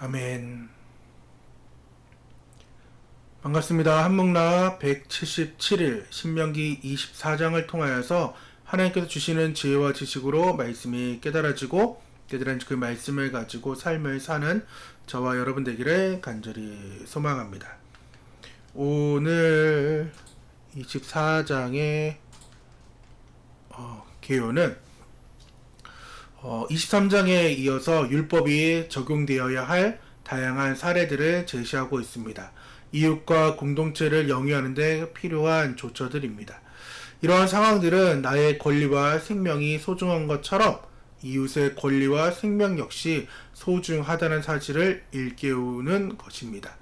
아멘. 반갑습니다. 한목나 177일 신명기 24장을 통하여서 하나님께서 주시는 지혜와 지식으로 말씀이 깨달아지고 깨달은 그 말씀을 가지고 삶을 사는 저와 여러분 되기를 간절히 소망합니다. 오늘 24장의 개요는 23장에 이어서 율법이 적용되어야 할 다양한 사례들을 제시하고 있습니다. 이웃과 공동체를 영위하는 데 필요한 조처들입니다. 이러한 상황들은 나의 권리와 생명이 소중한 것처럼 이웃의 권리와 생명 역시 소중하다는 사실을 일깨우는 것입니다.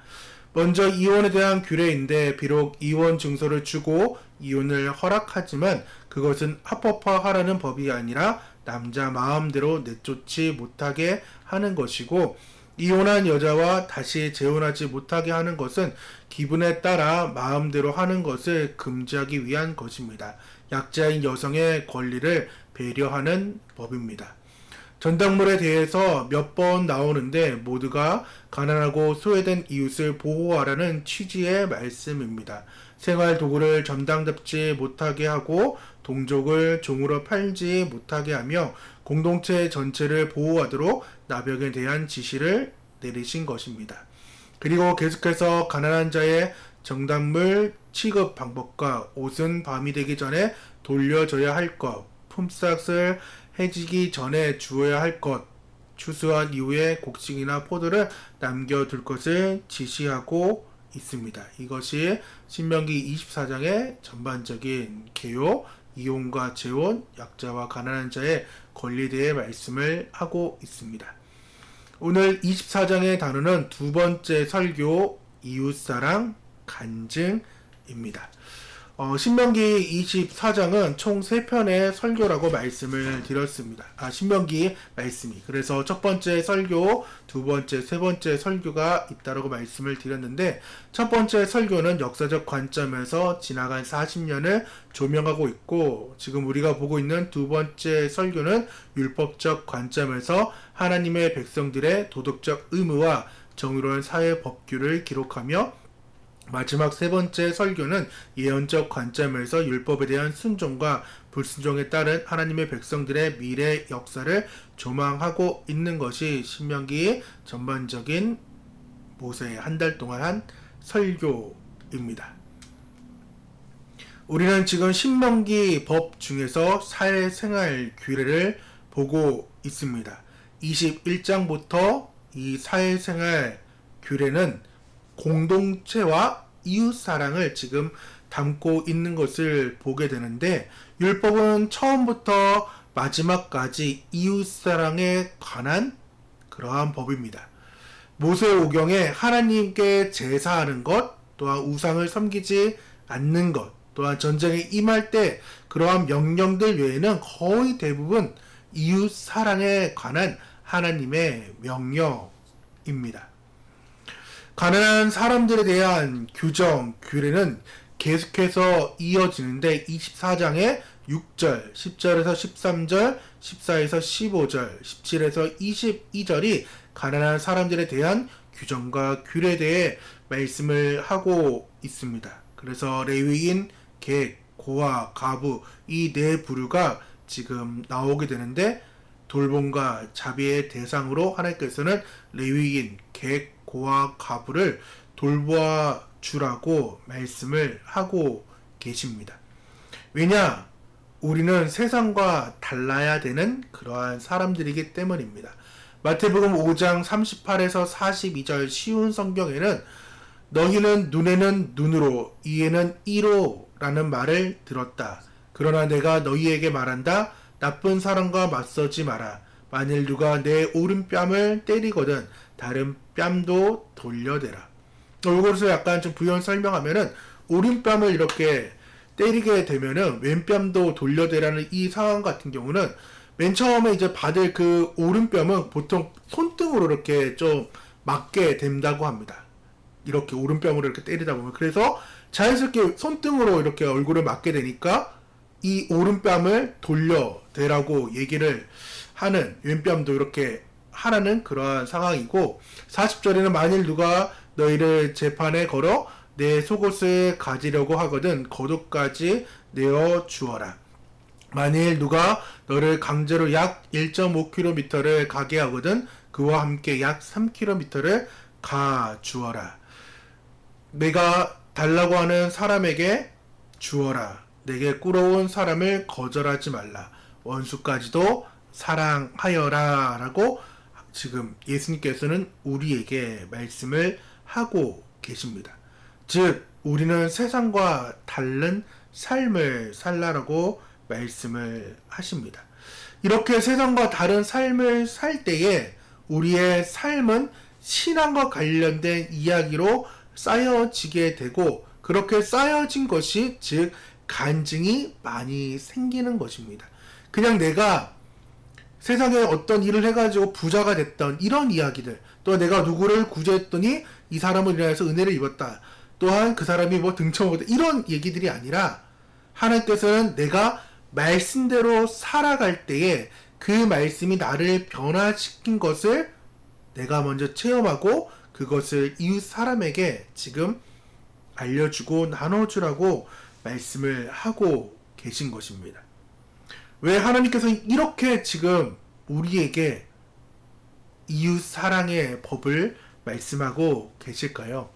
먼저 이혼에 대한 규례인데 비록 이혼 증서를 주고 이혼을 허락하지만 그것은 합법화하라는 법이 아니라 남자 마음대로 내쫓지 못하게 하는 것이고, 이혼한 여자와 다시 재혼하지 못하게 하는 것은 기분에 따라 마음대로 하는 것을 금지하기 위한 것입니다. 약자인 여성의 권리를 배려하는 법입니다. 전당물에 대해서 몇 번 나오는데 모두가 가난하고 소외된 이웃을 보호하라는 취지의 말씀입니다. 생활 도구를 전당잡지 못하게 하고 동족을 종으로 팔지 못하게 하며 공동체 전체를 보호하도록 나병에 대한 지시를 내리신 것입니다. 그리고 계속해서 가난한 자의 정당물 취급 방법과 옷은 밤이 되기 전에 돌려줘야 할 것, 품삯을 해지기 전에 주어야 할 것, 추수한 이후에 곡식이나 포도를 남겨둘 것을 지시하고 있습니다. 이것이 신명기 24장의 전반적인 개요, 이혼과 재혼, 약자와 가난한 자의 권리에 대해 말씀을 하고 있습니다. 오늘 24장의 단어는 두 번째 설교, 이웃사랑, 간증입니다. 신명기 24장은 총 3편의 설교라고 말씀을 드렸습니다. 신명기 말씀이. 그래서 첫 번째 설교, 두 번째, 세 번째 설교가 있다라고 말씀을 드렸는데, 첫 번째 설교는 역사적 관점에서 지나간 40년을 조명하고 있고, 지금 우리가 보고 있는 두 번째 설교는 율법적 관점에서 하나님의 백성들의 도덕적 의무와 정의로운 사회 법규를 기록하며, 마지막 세 번째 설교는 예언적 관점에서 율법에 대한 순종과 불순종에 따른 하나님의 백성들의 미래 역사를 조망하고 있는 것이 신명기 전반적인 모세의 한 달 동안 한 설교입니다. 우리는 지금 신명기 법 중에서 사회생활 규례를 보고 있습니다. 21장부터 이 사회생활 규례는 공동체와 이웃사랑을 지금 담고 있는 것을 보게 되는데, 율법은 처음부터 마지막까지 이웃사랑에 관한 그러한 법입니다. 모세오경에 하나님께 제사하는 것, 또한 우상을 섬기지 않는 것, 또한 전쟁에 임할 때 그러한 명령들 외에는 거의 대부분 이웃사랑에 관한 하나님의 명령입니다. 가난한 사람들에 대한 규정, 규례는 계속해서 이어지는데 24장의 6절, 10절에서 13절, 14에서 15절, 17에서 22절이 가난한 사람들에 대한 규정과 규례에 대해 말씀을 하고 있습니다. 그래서 레위인, 객, 고아, 가부 이 네 부류가 지금 나오게 되는데, 돌봄과 자비의 대상으로 하나님께서는 레위인, 객, 고아, 가부를 돌보아 주라고 말씀을 하고 계십니다. 왜냐? 우리는 세상과 달라야 되는 그러한 사람들이기 때문입니다. 마태복음 5장 38에서 42절 쉬운 성경에는 너희는 눈에는 눈으로 이에는 이로 라는 말을 들었다. 그러나 내가 너희에게 말한다. 나쁜 사람과 맞서지 마라. 만일 누가 내 오른뺨을 때리거든 다른 뺨도 돌려대라. 이것을 약간 좀 부연 설명하면은, 오른뺨을 이렇게 때리게 되면은 왼뺨도 돌려대라는 이 상황 같은 경우는 맨 처음에 이제 받을 그 오른뺨은 보통 손등으로 이렇게 좀 맞게 된다고 합니다. 이렇게 오른뺨으로 이렇게 때리다 보면. 그래서 자연스럽게 손등으로 이렇게 얼굴을 맞게 되니까 이 오른뺨을 돌려대라고 얘기를 하는, 왼뺨도 이렇게 하라는 그러한 상황이고, 40절에는 만일 누가 너희를 재판에 걸어 내 속옷을 가지려고 하거든 겉옷까지 내어 주어라. 만일 누가 너를 강제로 약 1.5km를 가게 하거든 그와 함께 약 3km를 가 주어라. 내가 달라고 하는 사람에게 주어라. 내게 꾸러온 사람을 거절하지 말라. 원수까지도 사랑하여라. 라고 지금 예수님께서는 우리에게 말씀을 하고 계십니다. 즉 우리는 세상과 다른 삶을 살라라고 말씀을 하십니다. 이렇게 세상과 다른 삶을 살 때에 우리의 삶은 신앙과 관련된 이야기로 쌓여지게 되고, 그렇게 쌓여진 것이 즉 간증이 많이 생기는 것입니다. 그냥 내가 세상에 어떤 일을 해가지고 부자가 됐던 이런 이야기들, 또 내가 누구를 구제했더니 이 사람을 인하여서 은혜를 입었다, 또한 그 사람이 뭐 등쳐먹었다, 이런 얘기들이 아니라 하나님께서는 내가 말씀대로 살아갈 때에 그 말씀이 나를 변화시킨 것을 내가 먼저 체험하고 그것을 이웃 사람에게 지금 알려주고 나눠주라고 말씀을 하고 계신 것입니다. 왜 하나님께서 이렇게 지금 우리에게 이웃 사랑의 법을 말씀하고 계실까요?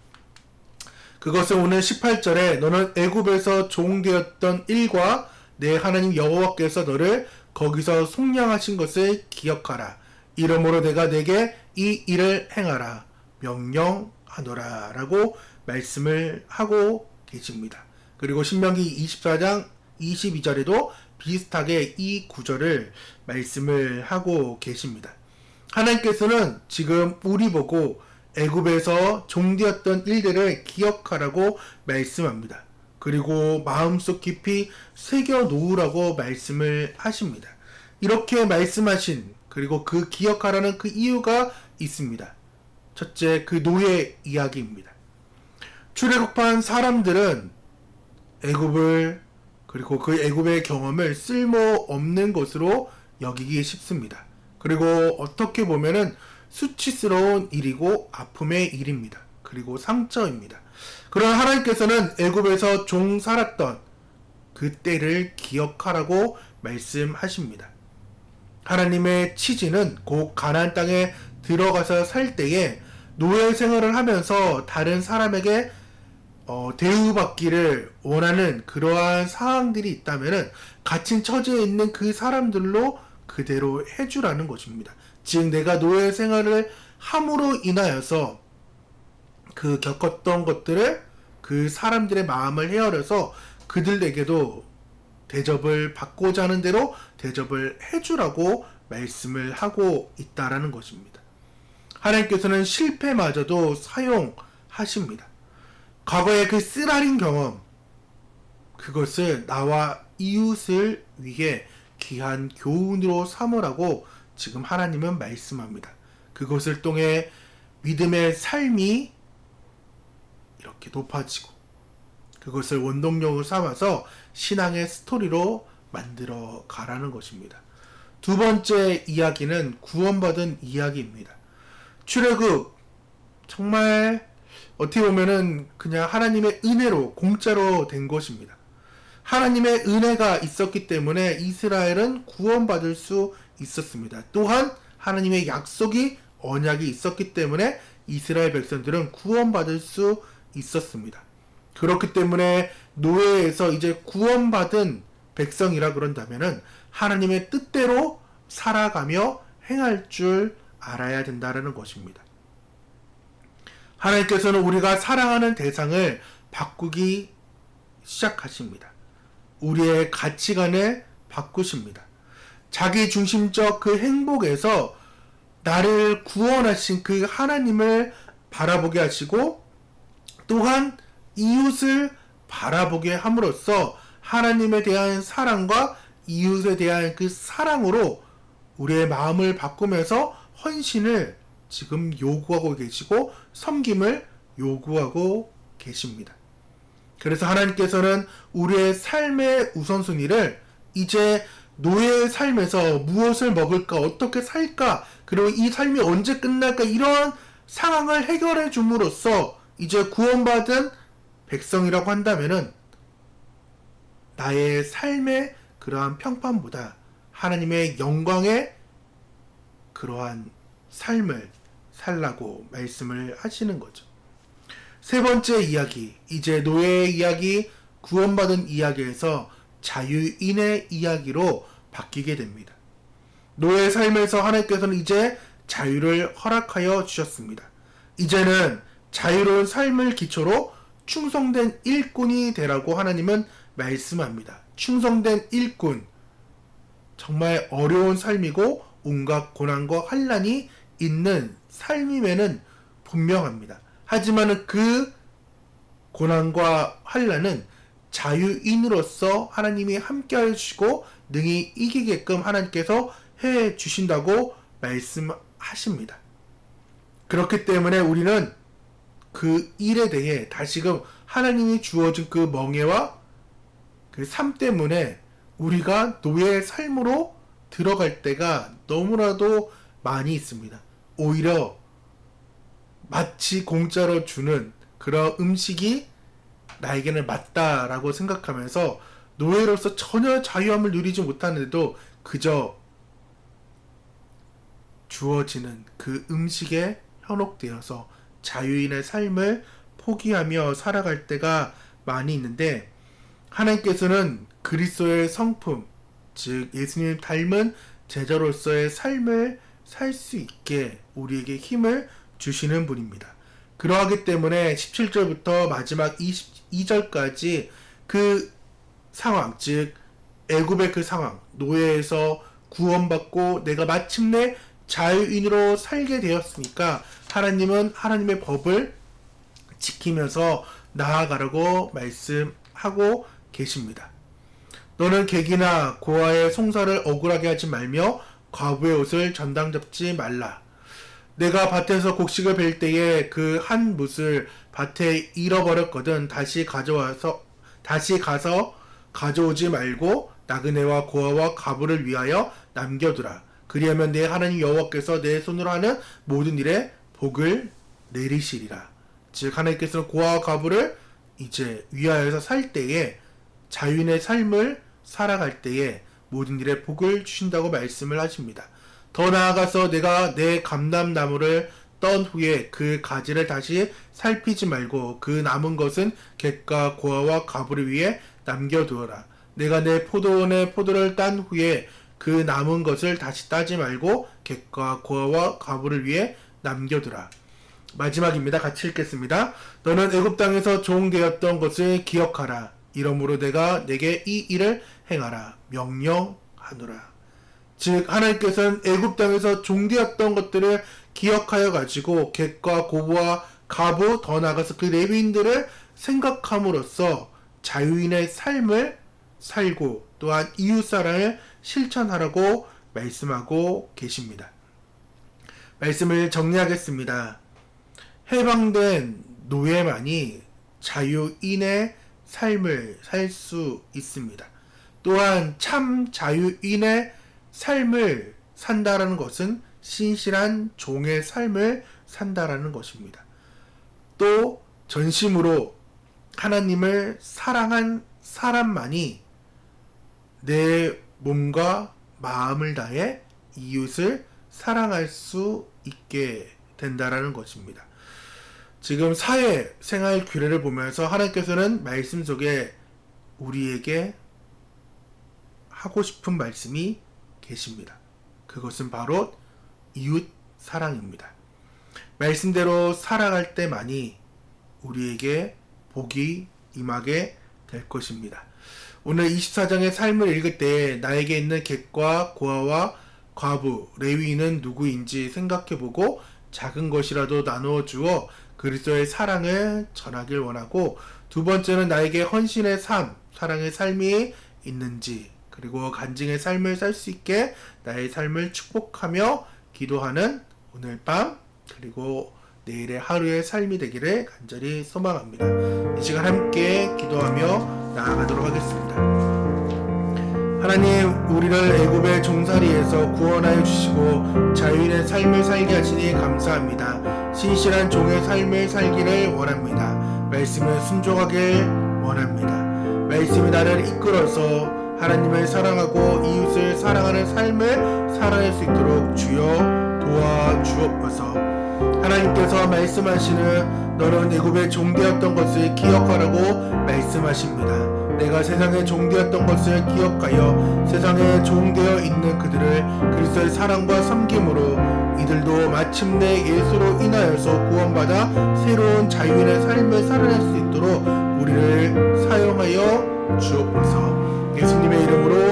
그것은 오늘 18절에 너는 애굽에서 종되었던 일과 내 하나님 여호와께서 너를 거기서 속량하신 것을 기억하라. 이러므로 내가 내게 이 일을 행하라 명령하노라 라고 말씀을 하고 계십니다. 그리고 신명기 24장 22절에도 비슷하게 이 구절을 말씀을 하고 계십니다. 하나님께서는 지금 우리 보고 애굽에서 종되었던 일들을 기억하라고 말씀합니다. 그리고 마음속 깊이 새겨 놓으라고 말씀을 하십니다. 이렇게 말씀하신, 그리고 그 기억하라는 그 이유가 있습니다. 첫째, 그 노예 이야기입니다. 출애굽한 사람들은 애굽을, 그리고 그 애굽의 경험을 쓸모없는 것으로 여기기 쉽습니다. 그리고 어떻게 보면은 수치스러운 일이고 아픔의 일입니다. 그리고 상처입니다. 그러나 하나님께서는 애굽에서 종 살았던 그 때를 기억하라고 말씀하십니다. 하나님의 취지는 곧 가나안 땅에 들어가서 살 때에 노예 생활을 하면서 다른 사람에게 대우받기를 원하는 그러한 상황들이 있다면 갇힌 처지에 있는 그 사람들로 그대로 해주라는 것입니다. 즉 내가 노예 생활을 함으로 인하여서 그 겪었던 것들을 그 사람들의 마음을 헤아려서 그들에게도 대접을 받고자 하는 대로 대접을 해주라고 말씀을 하고 있다라는 것입니다. 하나님께서는 실패마저도 사용하십니다. 과거의 그 쓰라린 경험, 그것을 나와 이웃을 위해 귀한 교훈으로 삼으라고 지금 하나님은 말씀합니다. 그것을 통해 믿음의 삶이 이렇게 높아지고 그것을 원동력으로 삼아서 신앙의 스토리로 만들어 가라는 것입니다. 두 번째 이야기는 구원받은 이야기입니다. 출애굽, 정말 어떻게 보면은 그냥 하나님의 은혜로 공짜로 된 것입니다. 하나님의 은혜가 있었기 때문에 이스라엘은 구원받을 수 있었습니다. 또한 하나님의 약속이, 언약이 있었기 때문에 이스라엘 백성들은 구원받을 수 있었습니다. 그렇기 때문에 노예에서 이제 구원받은 백성이라 그런다면은 하나님의 뜻대로 살아가며 행할 줄 알아야 된다는 것입니다. 하나님께서는 우리가 사랑하는 대상을 바꾸기 시작하십니다. 우리의 가치관을 바꾸십니다. 자기 중심적 그 행복에서 나를 구원하신 그 하나님을 바라보게 하시고, 또한 이웃을 바라보게 함으로써 하나님에 대한 사랑과 이웃에 대한 그 사랑으로 우리의 마음을 바꾸면서 헌신을 지금 요구하고 계시고 섬김을 요구하고 계십니다. 그래서 하나님께서는 우리의 삶의 우선순위를 이제 노예의 삶에서 무엇을 먹을까, 어떻게 살까, 그리고 이 삶이 언제 끝날까, 이런 상황을 해결해 줌으로써 이제 구원받은 백성이라고 한다면은 나의 삶의 그러한 평판보다 하나님의 영광의 그러한 삶을 살라고 말씀을 하시는 거죠. 세 번째 이야기, 이제 노예의 이야기, 구원받은 이야기에서 자유인의 이야기로 바뀌게 됩니다. 노예의 삶에서 하나님께서는 이제 자유를 허락하여 주셨습니다. 이제는 자유로운 삶을 기초로 충성된 일꾼이 되라고 하나님은 말씀합니다. 충성된 일꾼, 정말 어려운 삶이고 온갖 고난과 환난이 있는 삶임에는 분명합니다. 하지만 그 고난과 환난은 자유인으로서 하나님이 함께하여 주시고 능히 이기게끔 하나님께서 해 주신다고 말씀하십니다. 그렇기 때문에 우리는 그 일에 대해 다시금 하나님이 주어진 그 멍에와 그 삶 때문에 우리가 노예의 삶으로 들어갈 때가 너무나도 많이 있습니다. 오히려 마치 공짜로 주는 그런 음식이 나에게는 맞다라고 생각하면서 노예로서 전혀 자유함을 누리지 못하는데도 그저 주어지는 그 음식에 현혹되어서 자유인의 삶을 포기하며 살아갈 때가 많이 있는데, 하나님께서는 그리스도의 성품, 즉 예수님 닮은 제자로서의 삶을 살 수 있게 우리에게 힘을 주시는 분입니다. 그러하기 때문에 17절부터 마지막 22절까지 그 상황, 즉 애굽의 그 상황, 노예에서 구원받고 내가 마침내 자유인으로 살게 되었으니까 하나님은 하나님의 법을 지키면서 나아가라고 말씀하고 계십니다. 너는 객이나 고아의 송사를 억울하게 하지 말며 과부의 옷을 전당 잡지 말라. 내가 밭에서 곡식을 벨 때에 그 한 뭇을 밭에 잃어버렸거든 다시 가서 가져오지 말고 나그네와 고아와 과부를 위하여 남겨두라. 그리하면 내 하나님 여호와께서 내 손으로 하는 모든 일에 복을 내리시리라. 즉 하나님께서는 고아와 과부를 이제 위하여서 살 때에, 자유인의 삶을 살아갈 때에 모든 일에 복을 주신다고 말씀을 하십니다. 더 나아가서 내가 내 감람나무를 떤 후에 그 가지를 다시 살피지 말고 그 남은 것은 객과 고아와 과부를 위해 남겨두어라. 내가 내 포도원의 포도를 딴 후에 그 남은 것을 다시 따지 말고 객과 고아와 과부를 위해 남겨두라. 마지막입니다. 같이 읽겠습니다. 너는 애굽 땅에서 종되었던 것을 기억하라. 이러므로 내가 내게 이 일을 행하라 명령하노라. 즉 하나님께서는 애굽 땅에서 종되었던 것들을 기억하여 가지고 객과 고부와 과부, 더 나아가서 그 레위인들을 생각함으로써 자유인의 삶을 살고 또한 이웃사랑을 실천하라고 말씀하고 계십니다. 말씀을 정리하겠습니다. 해방된 노예만이 자유인의 삶을 살 수 있습니다. 또한 참 자유인의 삶을 산다라는 것은 신실한 종의 삶을 산다라는 것입니다. 또 전심으로 하나님을 사랑한 사람만이 내 몸과 마음을 다해 이웃을 사랑할 수 있게 된다라는 것입니다. 지금 사회생활 규례를 보면서 하나님께서는 말씀 속에 우리에게 하고 싶은 말씀이 계십니다. 그것은 바로 이웃 사랑입니다. 말씀대로 살아갈 때만이 우리에게 복이 임하게 될 것입니다. 오늘 24장의 삶을 읽을 때 나에게 있는 객과 고아와 과부, 레위인은 누구인지 생각해보고 작은 것이라도 나누어 주어 그리스도의 사랑을 전하길 원하고, 두 번째는 나에게 헌신의 삶, 사랑의 삶이 있는지, 그리고 간증의 삶을 살 수 있게 나의 삶을 축복하며 기도하는 오늘 밤 그리고 내일의 하루의 삶이 되기를 간절히 소망합니다. 이 시간 함께 기도하며 나아가도록 하겠습니다. 하나님, 우리를 애굽의 종살이에서 구원하여 주시고 자유인의 삶을 살게 하시니 감사합니다. 신실한 종의 삶을 살기를 원합니다. 말씀에 순종하길 원합니다. 말씀이 나를 이끌어서 하나님을 사랑하고 이웃을 사랑하는 삶을 살아낼 수 있도록 주여 도와주옵소서. 하나님께서 말씀하시는 너는 애굽의 종되었던 것을 기억하라고 말씀하십니다. 내가 세상의 종되었던 것을 기억하여 세상에 종되어 있는 그들을 그리스도의 사랑과 섬김으로 이들도 마침내 예수로 인하여서 구원받아 새로운 자유인의 삶을 살아낼 수 있도록 우리를 사용하여 주옵소서. 예수님의 이름으로